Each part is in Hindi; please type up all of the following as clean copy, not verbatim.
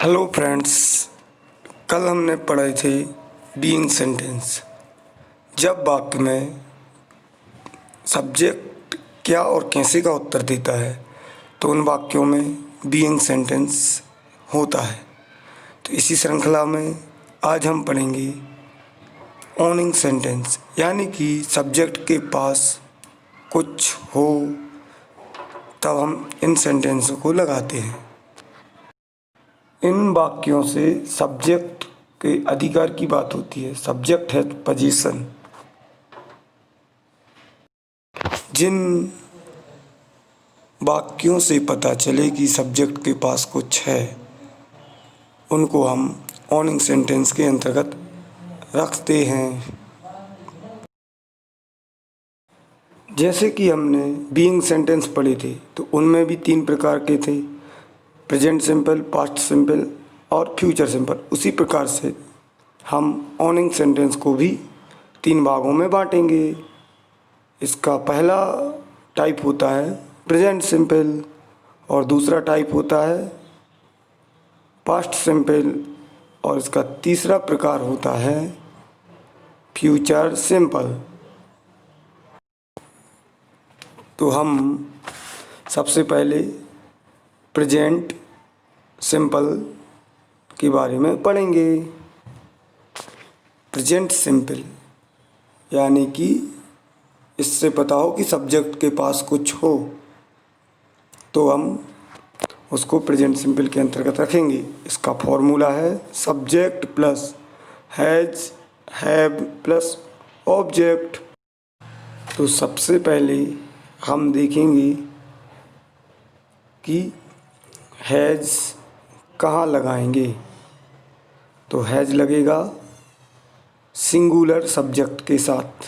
हेलो फ्रेंड्स, कल हमने पढ़े थे बीइंग सेंटेंस। जब वाक्य में सब्जेक्ट क्या और कैसे का उत्तर देता है तो उन वाक्यों में बीइंग सेंटेंस होता है। तो इसी श्रृंखला में आज हम पढ़ेंगे ओनिंग सेंटेंस, यानी कि सब्जेक्ट के पास कुछ हो तब हम इन सेंटेंस को लगाते हैं। इन वाक्यों से सब्जेक्ट के अधिकार की बात होती है। सब्जेक्ट है पोजीशन। जिन वाक्यों से पता चले कि सब्जेक्ट के पास कुछ है उनको हम ओनिंग सेंटेंस के अंतर्गत रखते हैं। जैसे कि हमने बीइंग सेंटेंस पढ़े थे तो उनमें भी 3 प्रकार के थे, प्रेजेंट सिंपल, पास्ट सिंपल और फ्यूचर सिंपल। उसी प्रकार से हम ओनिंग सेंटेंस को भी 3 भागों में बांटेंगे। इसका पहला टाइप होता है प्रेजेंट सिंपल और दूसरा टाइप होता है पास्ट सिंपल और इसका तीसरा प्रकार होता है फ्यूचर सिंपल। तो हम सबसे पहले प्रेजेंट सिंपल के बारे में पढ़ेंगे। प्रेजेंट सिंपल यानी कि इससे पता हो कि सब्जेक्ट के पास कुछ हो तो हम उसको प्रेजेंट सिंपल के अंतर्गत रखेंगे। इसका फॉर्मूला है subject plus has have plus object. तो सबसे पहले हम देखेंगे कि हैज कहाँ लगाएंगे। तो हैज लगेगा सिंगुलर सब्जेक्ट के साथ।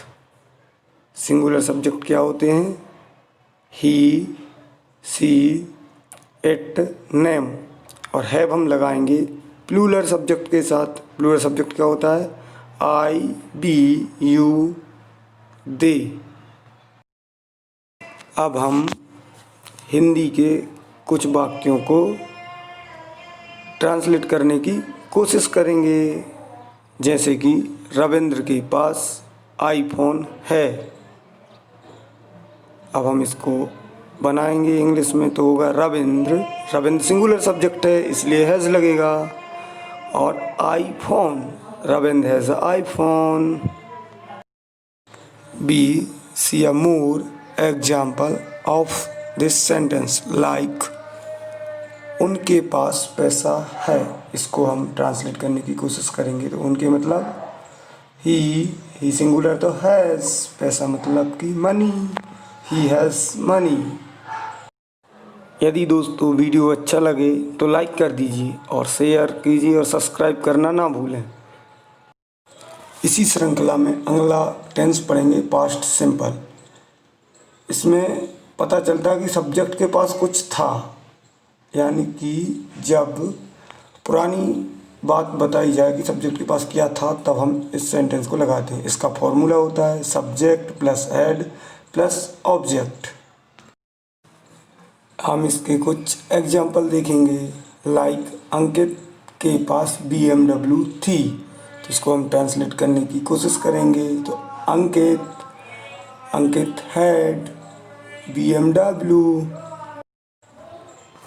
सिंगुलर सब्जेक्ट क्या होते हैं? ही, सी, इट, नेम। और हैव हम लगाएंगे प्लूरल सब्जेक्ट के साथ। प्लूरल सब्जेक्ट क्या होता है? आई, बी, यू, दे। अब हम हिंदी के कुछ वाक्यों को ट्रांसलेट करने की कोशिश करेंगे। जैसे कि रविंद्र के पास आईफोन है। अब हम इसको बनाएंगे इंग्लिश में तो होगा रविंद्र। रविंद्र सिंगुलर सब्जेक्ट है इसलिए हैज़ लगेगा। और iPhone, Ravindra has iPhone. Be see a more example of this sentence like उनके पास पैसा है। इसको हम ट्रांसलेट करने की कोशिश करेंगे तो उनके मतलब ही सिंगुलर तो हैज़, पैसा मतलब कि मनी, ही हैज़ मनी। यदि दोस्तों वीडियो अच्छा लगे तो लाइक कर दीजिए और शेयर कीजिए और सब्सक्राइब करना ना भूलें। इसी श्रृंखला में अगला टेंस पढ़ेंगे पास्ट सिंपल। इसमें पता चलता है कि सब्जेक्ट के पास कुछ था, यानी कि जब पुरानी बात बताई जाए कि सब्जेक्ट के पास क्या था तब हम इस सेंटेंस को लगाते हैं। इसका फॉर्मूला होता है subject plus had plus object. हम इसके कुछ एग्जाम्पल देखेंगे। लाइक अंकित के पास BMW थी। तो इसको हम ट्रांसलेट करने की कोशिश करेंगे तो अंकित हैड BMW।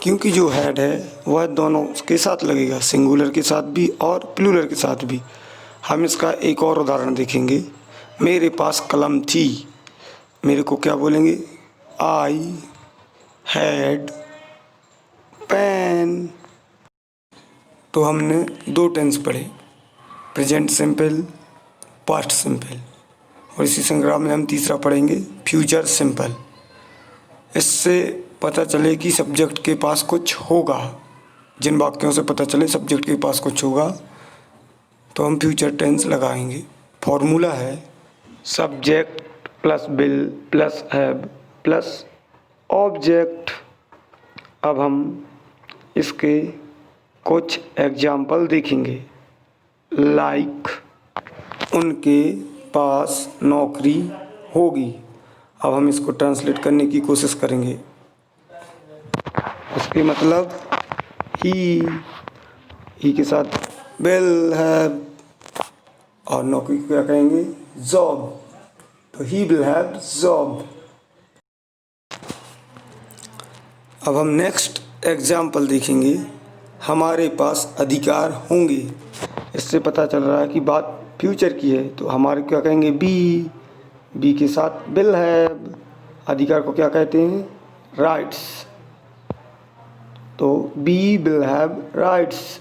क्योंकि जो हैड है वह दोनों के साथ लगेगा, सिंगुलर के साथ भी और प्लूरल के साथ भी। हम इसका एक और उदाहरण देखेंगे। मेरे पास कलम थी। मेरे को क्या बोलेंगे? I had pen. तो हमने 2 टेंस पढ़े, प्रेजेंट सिंपल, पास्ट सिंपल। और इसी संग्राम में हम तीसरा पढ़ेंगे फ्यूचर सिंपल। इससे पता चले कि सब्जेक्ट के पास कुछ होगा। जिन वाक्यों से पता चले सब्जेक्ट के पास कुछ होगा तो हम फ्यूचर टेंस लगाएंगे। फॉर्मूला है subject plus will plus have plus object. अब हम इसके कुछ एग्जाम्पल देखेंगे। लाइक उनके पास नौकरी होगी। अब हम इसको ट्रांसलेट करने की कोशिश करेंगे। उसके मतलब ही ही के साथ विल हैव, और नौकरी को क्या कहेंगे? जॉब। तो ही विल हैव जॉब। अब हम नेक्स्ट एग्जाम्पल देखेंगे, हमारे पास अधिकार होंगे। इससे पता चल रहा है कि बात फ्यूचर की है, तो हमारे क्या कहेंगे? बी के साथ विल हैव, अधिकार को क्या कहते हैं? राइट्स। तो बी विल हैव राइट्स।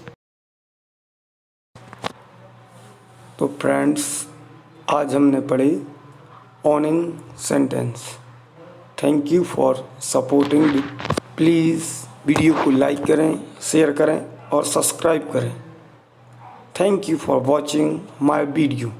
तो फ्रेंड्स, आज हमने पढ़े owning sentence. Thank you for supporting. Please video को लाइक करें, शेयर करें और सब्सक्राइब करें। Thank you for watching my video.